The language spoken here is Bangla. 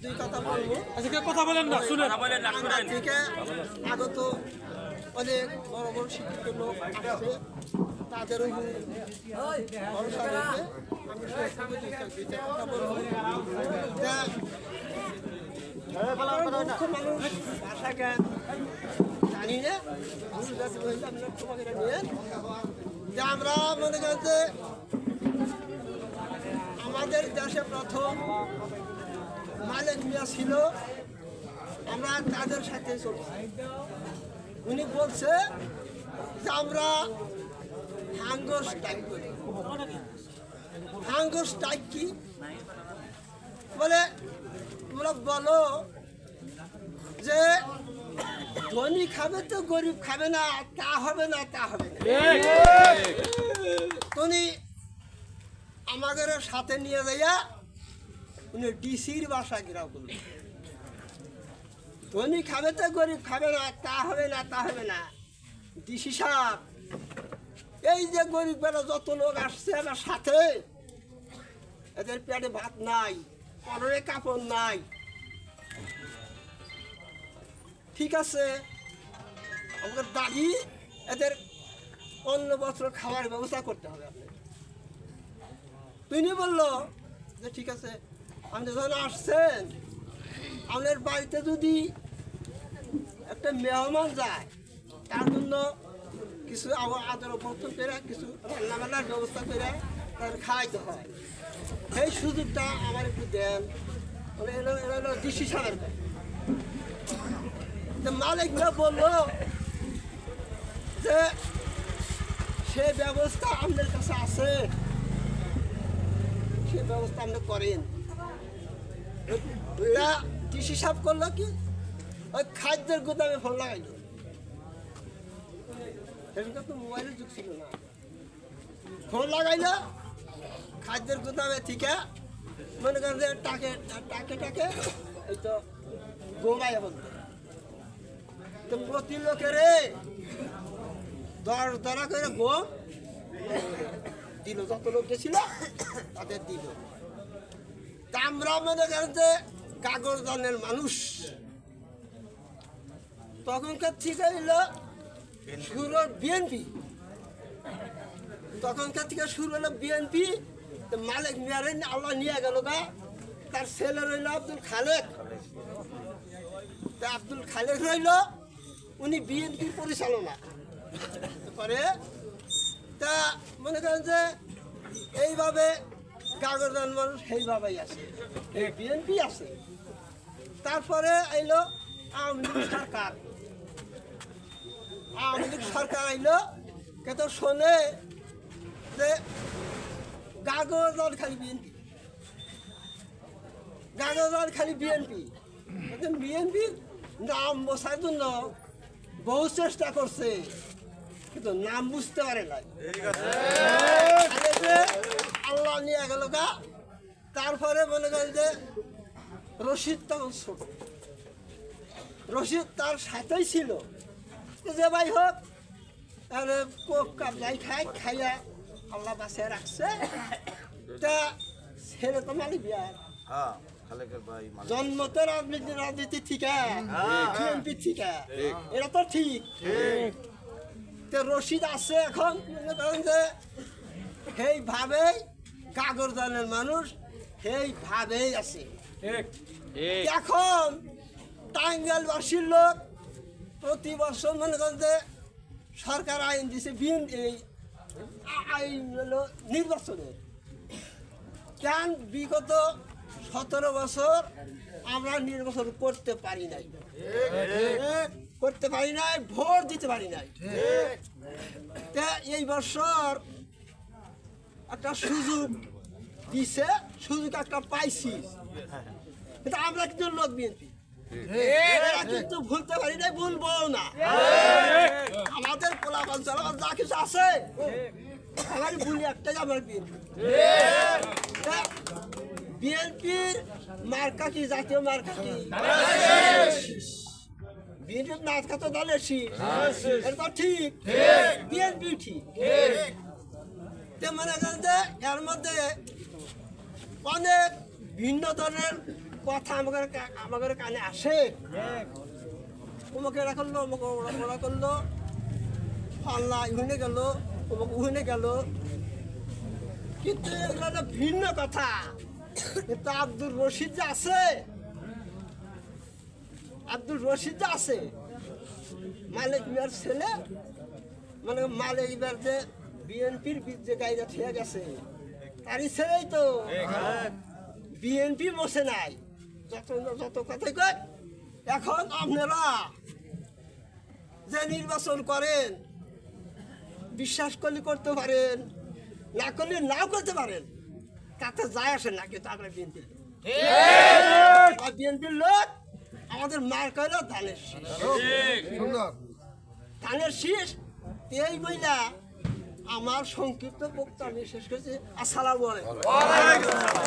দুই কথা বলবো। আচ্ছা কথা বলেন না, শুনেন। থেকে আগত অনেক বড় বড় শিক্ষিত লোক আসছে, তাদের ভরসা রেখে আমি দুইটা কথা বলবো। মুখ্য মানুষ ভাষা জ্ঞান জানি না, আপনার তোমাকে নিয়ে যে আমরা মনে করেন যে আমাদের দেশে প্রথম মালিক মিয়া ছিল, আমরা তাদের সাথে চলছি। উনি বলছে যে আমরা হাঙ্গর স্ট্রাইক করি। হাঙ্গর স্ট্রাইক কি বলে তোমরা বলো যে ধনী খাবে তো গরিব খাবে না, তা হবে না, তা হবে না। উনি আমাদের সাথে নিয়ে যাইয়া উনি ডিসির বাসা ঘেরাও করলেন। ধনী খাবে তো গরিব খাবে না, তা হবে না, তা হবে না। ডিসি সাহেব, এই যে গরিব বেলা যত লোক আসছে আমার সাথে, এদের পেটে ভাত নাই, পরনে কাপড় নাই, ঠিক আছে, আমাদের দাবি এদের অন্য বছর খাওয়ার ব্যবস্থা করতে হবে। আপনি তিনি বললো যে ঠিক আছে, আপনি যখন আসছেন আপনার বাড়িতে যদি একটা মেহমান যায়, তার জন্য কিছু আদর অভ্যর্থন করে কিছু রান্নাবান্নার ব্যবস্থা করে তাদের খাওয়াইতে হয়। সেই সুযোগটা আমার একটু দেন। এলো ডিসি সাহেবের মালিক না বললো যে সে ব্যবস্থা আপনার কাছে আছে, সে ব্যবস্থা আপনি করেন। ডিসি সাহেব করলো কি, ওই খাদ্যের গুদামে ফোন লাগাইলো। সেদিনকার তো মোবাইলের যুগ ছিল না। ফোন লাগাইলো খাদ্যের গুদামে থেকে, মনে করেন যে টাকে টাকে টাকে এই তো গোমাইয়া বলতো। তো প্রতি লোকের 10 করে গম দিল, যত লোক গেছিল তাদের দিল। তা আমরা মনে করেন যে কাগজ দানের মানুষ, তখনকার থেকে এলো শুরু বিএনপি, তখনকার থেকে শুরু হলো বিএনপি। মালিক মিয়ারে আল্লাহ নিয়ে গেল গা, তার ছেলে রইল আব্দুল খালেক। তা আব্দুল খালেক রইল, উনি বিএনপির পরিচালনা করে। তা মনে করেন যে এইভাবে কাগজদান মানুষ সেইভাবেই আছে, এই বিএনপি আছে। তারপরে এলো আওয়ামী লীগ সরকার। আওয়ামী লীগ সরকার আইলো, কিন্তু শোনে যে কাগজদান খালি বিএনপি, কাগজদান খালি বিএনপি। বিএনপির নাম বসার জন্য বহু চেষ্টা করছে, কিন্তু নাম বুঝতে পারে না। আল্লাহ নিয়ে গেল গা। তারপরে মনে করেন যে রশিদ তখন ছোট, রশিদ তার সাথেই ছিল, যে ভাই হোক তাহলে কোক কাপ যাই খাইয়া আল্লাহ বাসায় রাখছে। তা ছেলে তো মালিক বিয়ার জন্মতে রাজনীতি ঠিক, বিএনপি ঠিক, এটা তো ঠিক। রশিদ আছে এখন, যে সেইভাবেই কাগজদানের মানুষ সেইভাবেই আছে। এখন টাঙ্গাইলবাসীর লোক প্রতি বছর মনে করেন যে সরকার আইন দিছে, এই আইন হলো নির্বাচনের। কেন বিগত 17 বছর আমরা নির্বাচন করতে পারি নাই, ভোট দিতে পারি নাই। এই বছর একটা সুযোগ দিছে, সুযোগ একটা পাইছি, কিন্তু আমরা কিন্তু লোক বিএনপি কিন্তু ভুলতে পারি নাই, ভুলবো না। আমাদের পোলাপান চালাপান যা কিছু আছে আমার ভুলি একটাই, আমার বিএনপির মার্কা কি, জাতীয় মার্কা কি, বিএনপির মার্কা তো দলের শীষ, এটা ঠিক, বিএনপি ঠিক। মনে করেন যে এর মধ্যে অনেক ভিন্ন ধরনের কথা আমাদের কানে আসে। তোমাকে এরা করলো, আমাকে ওরা করলো, ফাল্লা ইহুনে গেল, তোমাকে উহুনে গেল, কিন্তু এগুলো একটা ভিন্ন কথা। কিন্তু আব্দুল রশিদ যে আছে, আব্দুল রশিদ যে আছে, মালিক মিয়ার ছেলে, মানে মালিক মিয়ার যে বিএনপির যে গাড়িটা ঠিক গেছে, তারই ছেলেই তো। বিএনপি বসে নাই, যত যত কথাই কয়। এখন আপনারা যে নির্বাচন করেন, বিশ্বাস করলে করতে পারেন, না করলে নাও করতে পারেন, তাতে যায় আসে না। কিন্তু আমরা বিএনপির লোক, আমাদের মার কইল ধানের শীষ। ধানের শীষ এই বইলা আমার সংক্ষিপ্ত বক্তব্য আমি শেষ করছি। আসসালামু আলাইকুম।